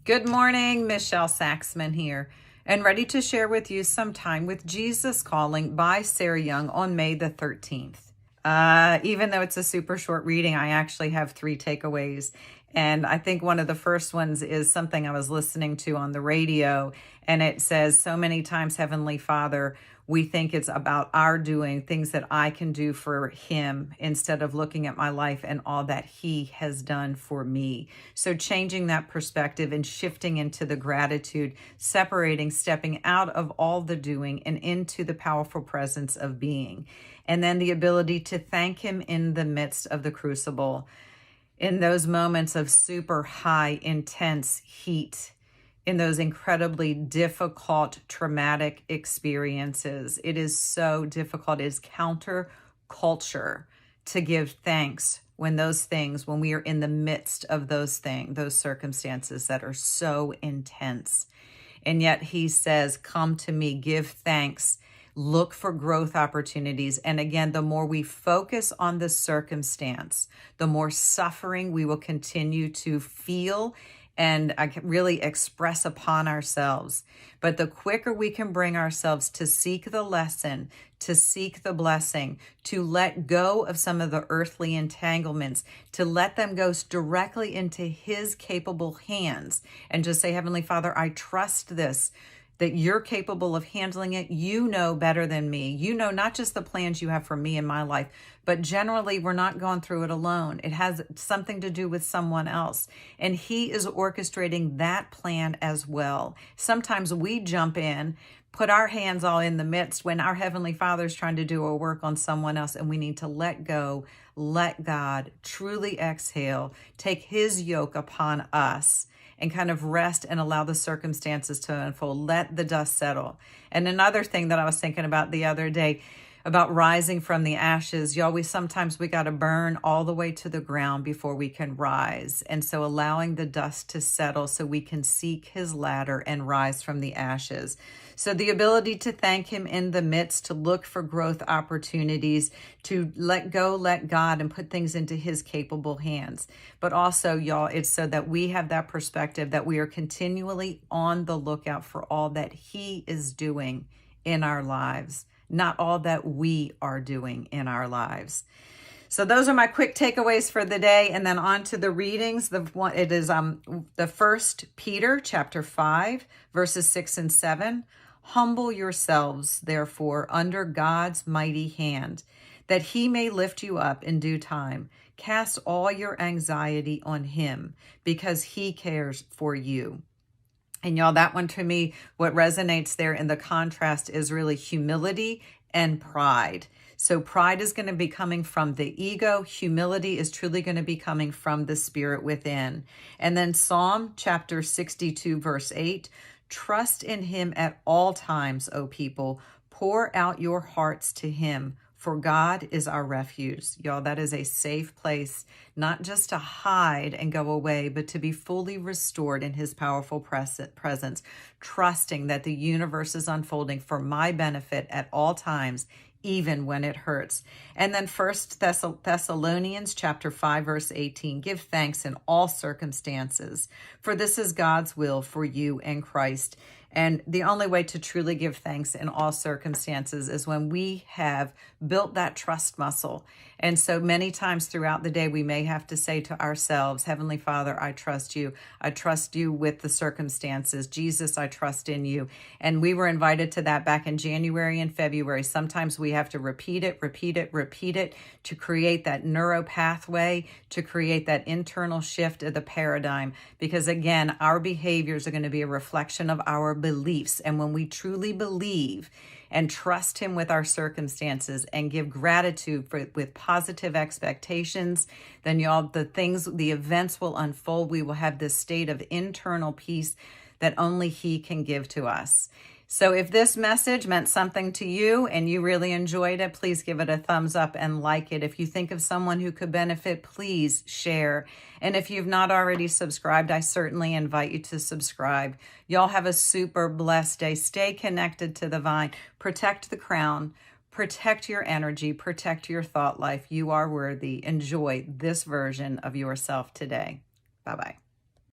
Good morning, Michelle Saxman here, and ready to share with you some time with Jesus Calling by Sarah Young on May the 13th. Even though it's a super short reading, I actually have 3 takeaways. And I think one of the first ones is something I was listening to on the radio, and it says, so many times, Heavenly Father, we think it's about our doing things that I can do for Him instead of looking at my life and all that He has done for me. So changing that perspective and shifting into the gratitude, separating, stepping out of all the doing and into the powerful presence of being. And then the ability to thank Him in the midst of the crucible, in those moments of super high, intense heat, in those incredibly difficult, traumatic experiences. It is so difficult. It is counterculture to give thanks when we are in the midst of those circumstances that are so intense. And yet He says, come to me, give thanks, look for growth opportunities. And again, the more we focus on the circumstance, the more suffering we will continue to feel and I can really express upon ourselves. But the quicker we can bring ourselves to seek the lesson, to seek the blessing, to let go of some of the earthly entanglements, to let them go directly into His capable hands and just say, Heavenly Father, I trust this, that You're capable of handling it. You know better than me. You know not just the plans You have for me in my life, but generally we're not going through it alone. It has something to do with someone else. And He is orchestrating that plan as well. Sometimes we jump in, put our hands all in the midst when our Heavenly Father is trying to do a work on someone else, and we need to let go, let God, truly exhale, take His yoke upon us, and kind of rest and allow the circumstances to unfold. Let the dust settle. And another thing that I was thinking about the other day, about rising from the ashes, y'all, sometimes we got to burn all the way to the ground before we can rise. And so allowing the dust to settle so we can seek His ladder and rise from the ashes. So the ability to thank Him in the midst, to look for growth opportunities, to let go, let God, and put things into His capable hands. But also, y'all, it's so that we have that perspective that we are continually on the lookout for all that He is doing in our lives, not all that we are doing in our lives. So those are my quick takeaways for the day. And then on to the readings. It is the 1 Peter chapter 5, verses 6 and 7. Humble yourselves, therefore, under God's mighty hand, that He may lift you up in due time. Cast all your anxiety on Him, because He cares for you. And y'all, that one to me, what resonates there in the contrast is really humility and pride. So pride is going to be coming from the ego. Humility is truly going to be coming from the spirit within. And then Psalm chapter 62, verse 8, trust in Him at all times, O people. Pour out your hearts to Him, for God is our refuge. Y'all, that is a safe place, not just to hide and go away, but to be fully restored in His powerful presence, trusting that the universe is unfolding for my benefit at all times, even when it hurts. And then 1 Thessalonians chapter 5, verse 18, give thanks in all circumstances, for this is God's will for you in Christ. And the only way to truly give thanks in all circumstances is when we have built that trust muscle. And so many times throughout the day, we may have to say to ourselves, Heavenly Father, I trust You. I trust You with the circumstances. Jesus, I trust in You. And we were invited to that back in January and February. Sometimes we have to repeat it to create that neuro pathway, to create that internal shift of the paradigm. Because again, our behaviors are going to be a reflection of our beliefs. And when we truly believe and trust Him with our circumstances and give gratitude with positive expectations, then y'all, the events will unfold. We will have this state of internal peace that only He can give to us. So if this message meant something to you and you really enjoyed it, please give it a thumbs up and like it. If you think of someone who could benefit, please share. And if you've not already subscribed, I certainly invite you to subscribe. Y'all have a super blessed day. Stay connected to the vine. Protect the crown. Protect your energy. Protect your thought life. You are worthy. Enjoy this version of yourself today. Bye-bye.